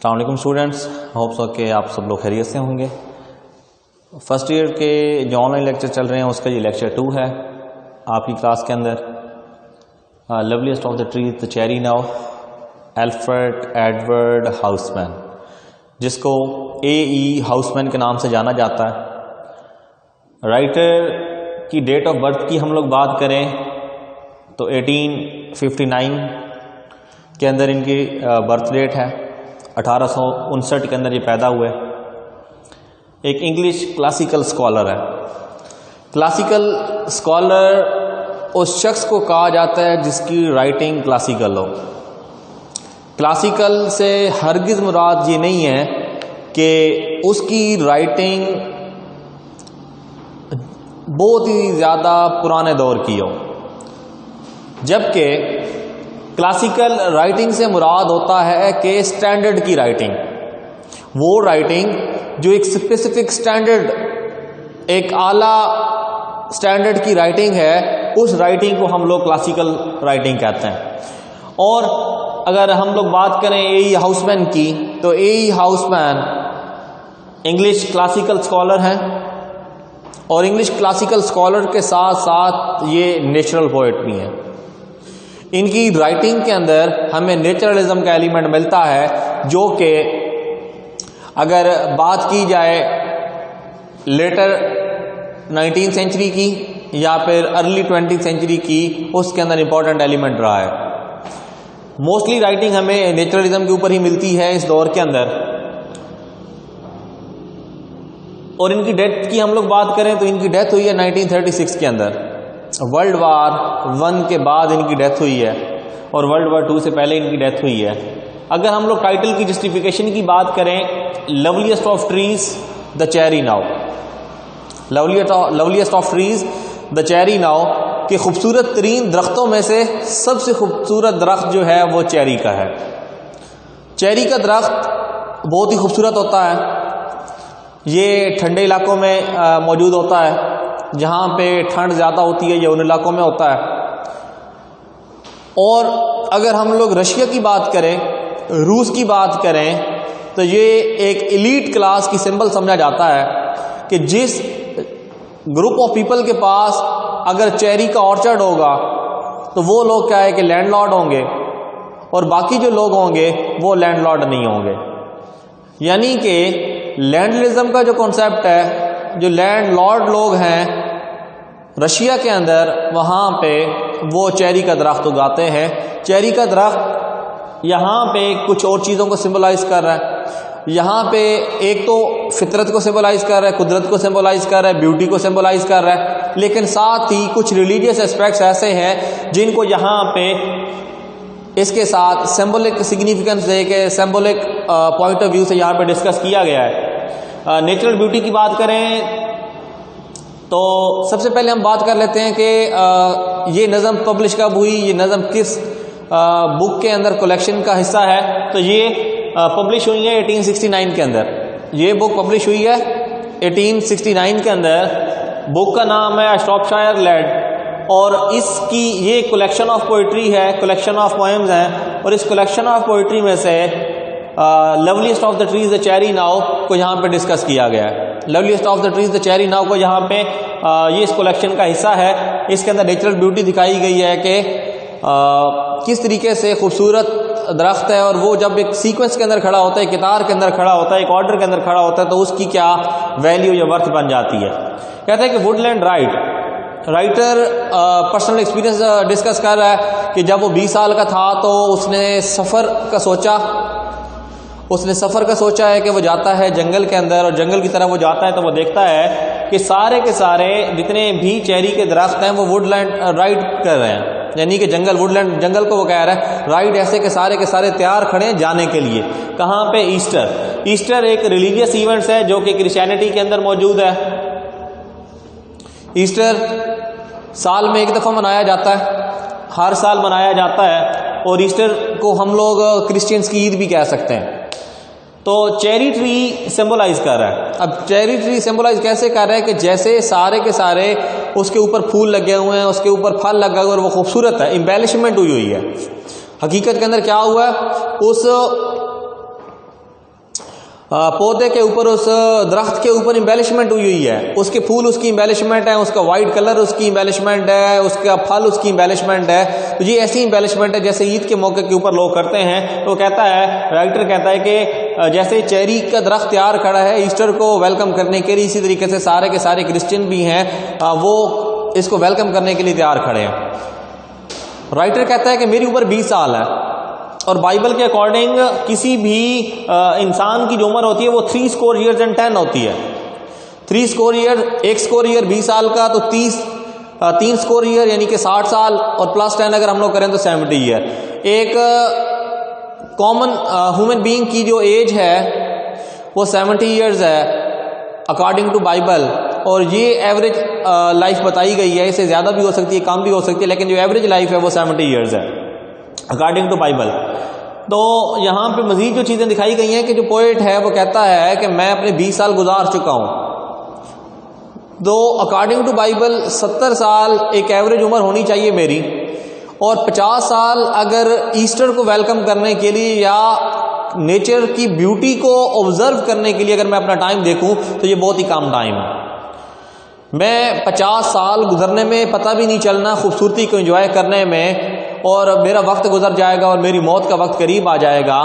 السلام علیکم students, hope so کہ آپ سب لوگ خیریت سے ہوں گے۔ فرسٹ ایئر کے جو آن لائن لیکچر چل رہے ہیں اس کا یہ لیکچر 2 ہے آپ کی کلاس کے اندر۔ Loveliest of the trees the cherry now, Alfred Edward Housman, جس کو A.E. ہاؤس مین کے نام سے جانا جاتا ہے۔ رائٹر کی ڈیٹ آف برتھ کی ہم لوگ بات کریں تو 1859 کے اندر ان کی برتھ ڈیٹ ہے، 1859 کے اندر یہ پیدا ہوئے۔ ایک انگلش کلاسیکل اسکالر ہے۔ کلاسیکل اسکالر اس شخص کو کہا جاتا ہے جس کی رائٹنگ کلاسیکل ہو۔ کلاسیکل سے ہرگز مراد یہ نہیں ہے کہ اس کی رائٹنگ بہت ہی زیادہ پرانے دور کی ہو، جبکہ کلاسیکل رائٹنگ سے مراد ہوتا ہے کہ اسٹینڈرڈ کی رائٹنگ، وہ رائٹنگ جو ایک اسپیسیفک اسٹینڈرڈ، ایک اعلیٰ اسٹینڈرڈ کی رائٹنگ ہے، اس رائٹنگ کو ہم لوگ کلاسیکل رائٹنگ کہتے ہیں۔ اور اگر ہم لوگ بات کریں A.E. ہاؤس مین کی تو A.E. ہاؤس مین انگلش کلاسیکل اسکالر ہیں، اور انگلش کلاسیکل اسکالر کے ساتھ ساتھ یہ نیچرل پوئٹ بھی ہیں۔ ان کی رائٹنگ کے اندر ہمیں نیچرلزم کا ایلیمنٹ ملتا ہے، جو کہ اگر بات کی جائے لیٹر 19 سینچری کی یا پھر ارلی 20 سینچری کی، اس کے اندر امپورٹنٹ ایلیمنٹ رہا ہے۔ موسٹلی رائٹنگ ہمیں نیچرلزم کے اوپر ہی ملتی ہے اس دور کے اندر۔ اور ان کی ڈیتھ کی ہم لوگ بات کریں تو ان کی ڈیتھ ہوئی ہے 1936 کے اندر۔ ورلڈ وار 1 کے بعد ان کی ڈیتھ ہوئی ہے، اور ورلڈ وار 2 سے پہلے ان کی ڈیتھ ہوئی ہے۔ اگر ہم لوگ ٹائٹل کی جسٹیفیکیشن کی بات کریں، loveliest of trees the cherry now, loveliest of trees the cherry now, کہ خوبصورت ترین درختوں میں سے سب سے خوبصورت درخت جو ہے وہ چیری کا ہے۔ چیری کا درخت بہت ہی خوبصورت ہوتا ہے، یہ ٹھنڈے علاقوں میں موجود ہوتا ہے، جہاں پہ ٹھنڈ زیادہ ہوتی ہے یہ ان علاقوں میں ہوتا ہے۔ اور اگر ہم لوگ رشیا کی بات کریں، روس کی بات کریں، تو یہ ایک ایلیٹ کلاس کی سمبل سمجھا جاتا ہے کہ جس گروپ آف پیپل کے پاس اگر چیری کا آرچرڈ ہوگا تو وہ لوگ کیا ہے کہ لینڈ لارڈ ہوں گے، اور باقی جو لوگ ہوں گے وہ لینڈ لارڈ نہیں ہوں گے۔ یعنی کہ لینڈلزم کا جو کانسیپٹ ہے، جو لینڈ لارڈ لوگ ہیں رشیا کے اندر، وہاں پہ وہ چیری کا درخت اگاتے ہیں۔ چیری کا درخت یہاں پہ کچھ اور چیزوں کو سمبلائز کر رہا ہے۔ یہاں پہ ایک تو فطرت کو سمبلائز کر رہا ہے، قدرت کو سمبلائز کر رہا ہے، بیوٹی کو سمبلائز کر رہا ہے، لیکن ساتھ ہی کچھ ریلیجیس اسپیکٹس ایسے ہیں جن کو یہاں پہ اس کے ساتھ سمبولک سگنیفیکنس دے کے، سمبولک پوائنٹ آف ویو سے یہاں پہ ڈسکس کیا گیا ہے۔ نیچرل بیوٹی کی بات کریں تو سب سے پہلے ہم بات کر لیتے ہیں کہ یہ نظم پبلش کب ہوئی، یہ نظم کس بک کے اندر کلیکشن کا حصہ ہے۔ تو یہ پبلش ہوئی ہے 1869 کے اندر۔ یہ بک پبلش ہوئی ہے 1869 کے اندر۔ بک کا نام ہے شاپشائر لیڈ، اور اس کی یہ کلیکشن آف پوئٹری ہے، کلیکشن آف پوئمز ہیں، اور اس کلیکشن آف پوئٹری میں سے loveliest of the trees the cherry now کو یہاں پہ ڈسکس کیا گیا ہے۔ Loveliest of the trees the cherry now کو یہاں پہ یہ اس کلیکشن کا حصہ ہے۔ اس کے اندر نیچرل بیوٹی دکھائی گئی ہے کہ کس طریقے سے خوبصورت درخت ہے، اور وہ جب ایک سیکوینس کے اندر کھڑا ہوتا ہے، قطار کے اندر کھڑا ہوتا ہے، ایک آرڈر کے اندر کھڑا ہوتا ہے، تو اس کی کیا ویلیو یا ورتھ بن جاتی ہے۔ کہتے ہیں کہ woodland writer personal experience discuss کر رہا ہے کہ جب وہ 20 سال کا تھا تو اس نے سفر کا سوچا ہے کہ وہ جاتا ہے جنگل کے اندر، اور جنگل کی طرف وہ جاتا ہے تو وہ دیکھتا ہے کہ سارے کے سارے جتنے بھی چیری کے درخت ہیں وہ وڈ لینڈ رائٹ کر رہے ہیں، یعنی کہ وڈ لینڈ جنگل کو وہ کہہ رہا ہے رائٹ، ایسے کہ سارے کے سارے تیار کھڑے ہیں جانے کے لیے۔ کہاں پہ؟ ایسٹر ایک ریلیجیس ایونٹس ہے جو کہ کرسچینٹی کے اندر موجود ہے۔ ایسٹر سال میں ایک دفعہ منایا جاتا ہے، ہر سال منایا جاتا ہے، اور ایسٹر کو ہم لوگ کرسچینس کی عید بھی کہہ سکتے ہیں۔ تو چیری ٹری سمبلائز کر رہا ہے۔ اب چیری ٹری سمبلائز کیسے کر رہا ہے کہ جیسے سارے کے سارے اس کے اوپر پھول لگے ہوئے ہیں، اس کے اوپر پھل لگا ہوا ہے، اور وہ خوبصورت ہے، امبیلشمنٹ ہوئی ہے۔ حقیقت کے اندر کیا ہوا ہے، اس پودے کے اوپر اس درخت کے اوپر امبیلشمنٹ ہوئی ہے، اس کے پھول اس کی امبیلشمنٹ ہے، اس کا وائٹ کلر اس کی امبیلشمنٹ ہے، اس کا پھل اس کی امبیلشمنٹ ہے. تو یہ ایسی امبیلشمنٹ ہے جیسے عید کے موقع کے اوپر لوگ کرتے ہیں. تو کہتا ہے، رائٹر کہتا ہے کہ جیسے چیری کا درخت تیار کھڑا ہے ایسٹر کو ویلکم کرنے کے لیے، اسی طریقے سے سارے کے سارے کرسچن بھی ہیں وہ اس کو ویلکم کرنے کے لیے تیار کھڑے ہیں. رائٹر کہتا ہے کہ میری عمر 20 سال ہے، اور بائبل کے اکارڈنگ کسی بھی انسان کی جو عمر ہوتی ہے وہ 3 score years and 10 ہوتی ہے. 3 score year، 1 score year 20 سال کا، تو 3 score year یعنی کہ 60 سال، اور پلس 10 اگر ہم لوگ کریں تو 70 year. ایک کامن ہیومن بینگ کی جو ایج ہے وہ 70 years ہے اکارڈنگ ٹو بائبل، اور یہ ایوریج لائف بتائی گئی ہے. اس سے زیادہ بھی ہو سکتی ہے، کم بھی ہو سکتی ہے، لیکن جو ایوریج لائف ہے وہ 70 years ہے اکارڈنگ ٹو بائبل. تو یہاں پہ مزید جو چیزیں دکھائی گئی ہیں کہ جو پوئٹ ہے وہ کہتا ہے کہ میں اپنے 20 سال گزار چکا ہوں. تو اکارڈنگ ٹو بائبل 70 سال ایک ایوریج عمر ہونی چاہیے میری، اور 50 سال اگر ایسٹر کو ویلکم کرنے کے لیے یا نیچر کی بیوٹی کو آبزرو کرنے کے لیے اگر میں اپنا ٹائم دیکھوں تو یہ بہت ہی کم ٹائم ہے. میں 50 سال گزرنے میں پتہ بھی نہیں چلنا خوبصورتی کو انجوائے کرنے میں، اور میرا وقت گزر جائے گا اور میری موت کا وقت قریب آ جائے گا.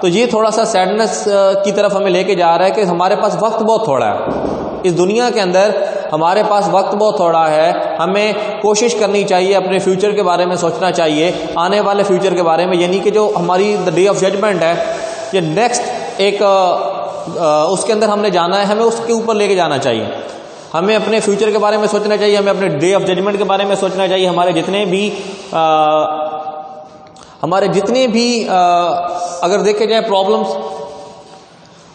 تو یہ تھوڑا سا سیڈنس کی طرف ہمیں لے کے جا رہا ہے کہ ہمارے پاس وقت بہت تھوڑا ہے اس دنیا کے اندر، ہمارے پاس وقت بہت تھوڑا ہے. ہمیں کوشش کرنی چاہیے، اپنے فیوچر کے بارے میں سوچنا چاہیے، آنے والے فیوچر کے بارے میں، یعنی کہ جو ہماری ڈے آف ججمنٹ ہے، یہ نیکسٹ ایک اس کے اندر ہم نے جانا ہے، ہمیں اس کے اوپر لے کے جانا چاہیے. ہمیں اپنے فیوچر کے بارے میں سوچنا چاہیے، ہمیں اپنے ڈے آف ججمنٹ کے بارے میں سوچنا چاہیے. ہمارے جتنے بھی اگر دیکھے جائے پرابلمس،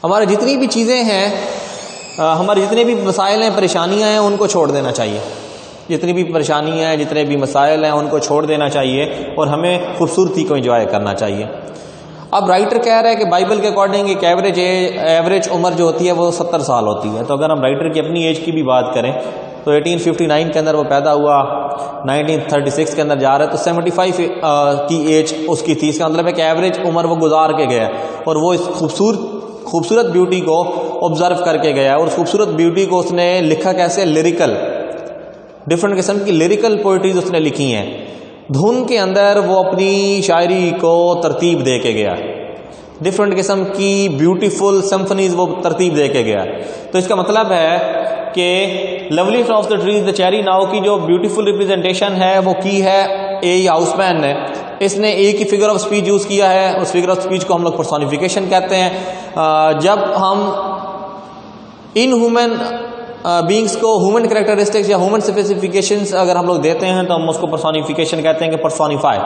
ہمارے جتنی بھی چیزیں ہیں، ہمارے جتنے بھی مسائل ہیں، پریشانیاں ہیں، ان کو چھوڑ دینا چاہیے. جتنی بھی پریشانیاں ہیں، جتنے بھی مسائل ہیں، ان کو چھوڑ دینا چاہیے، اور ہمیں خوبصورتی کو انجوائے کرنا چاہیے. اب رائٹر کہہ رہا ہے کہ بائبل کے اکارڈنگ ایک ایوریج عمر جو ہوتی ہے وہ 70 سال ہوتی ہے. تو اگر ہم رائٹر کی اپنی ایج کی بھی بات کریں تو 1859 کے اندر وہ پیدا ہوا، 1936 کے اندر جا رہا ہے، تو 75 کی ایج اس کی تھی. اس کا مطلب ہے کہ ایوریج عمر وہ گزار کے گیا، اور وہ اس خوبصورت بیوٹی کو آبزرو کر کے گیا. اور اس خوبصورت بیوٹی کو اس نے لکھا کیسے؟ لیریکل، ڈفرینٹ قسم کی لیریکل پوئٹریز اس نے لکھی ہیں. دھن کے اندر وہ اپنی شاعری کو ترتیب دے کے گیا، ڈفرینٹ قسم کی بیوٹیفل سمفنیز وہ ترتیب دے کے گیا. تو اس کا مطلب ہے کہ lovely of the trees the cherry now کی جو بیوٹیفل ریپرزنٹیشن ہے وہ کی ہے اے ہاؤس مین نے. اس نے اے کی فگر آف اسپیچ یوز کیا ہے. اس فگر آف اسپیچ کو ہم لوگ پرسونیفیکیشن کہتے ہیں. جب ہم ان ہیومن بینگس کو ہیومن کریکٹرسٹکس یا ہیومن اسپیسیفکیشنس اگر ہم لوگ دیتے ہیں تو ہم اس کو پرسونیفیکیشن کہتے ہیں کہ پرسونیفائی.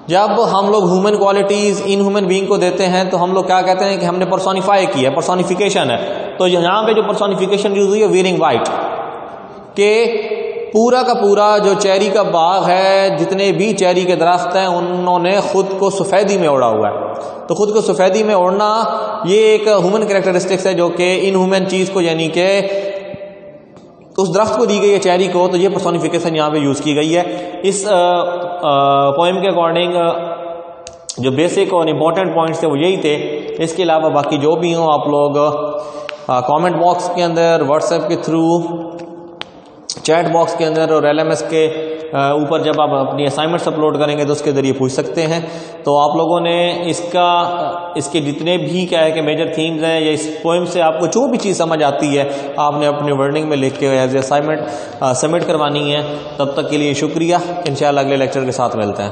جب ہم لوگ human qualities in human being کو دیتے ہیں تو ہم لوگ کیا کہتے ہیں کہ ہم نے پرسونیفائی کیا ہے، پرسونیفیکیشن ہے. تو یہاں پہ جو پرسونیفیکیشن یوز ہوئی ہے ویئرنگ وائٹ، کہ پورا کا پورا جو چیری کا باغ ہے، جتنے بھی چیری کے درخت ہیں، انہوں نے خود کو سفیدی میں اوڑا ہوا ہے. تو خود کو سفیدی میں اوڑھنا یہ ایک ہیومن کریکٹرسٹکس ہے جو کہ ان ہیومن چیز کو، یعنی کہ اس درخت کو دی گئی ہے چیری کو. تو یہ پرسونیفیکیشن یہاں پہ یوز کی گئی ہے. اس پوئم کے اکارڈنگ جو بیسک اور امپورٹنٹ پوائنٹس تھے وہ یہی تھے. اس کے علاوہ باقی جو بھی ہوں آپ لوگ کامنٹ باکس کے اندر، واٹس ایپ کے تھرو، چیٹ باکس کے اندر اور LMS کے اوپر جب آپ اپنی اسائنمنٹس اپلوڈ کریں گے تو اس کے ذریعے پوچھ سکتے ہیں. تو آپ لوگوں نے اس کے جتنے بھی کیا ہے کہ میجر تھیمز ہیں، یا اس پوئم سے آپ کو جو بھی چیز سمجھ آتی ہے آپ نے اپنی ورڈنگ میں لکھ کے ایز اے اسائنمنٹ سبمٹ کروانی ہے. تب تک کے لیے شکریہ. انشاءاللہ اگلے لیکچر کے ساتھ ملتے ہیں.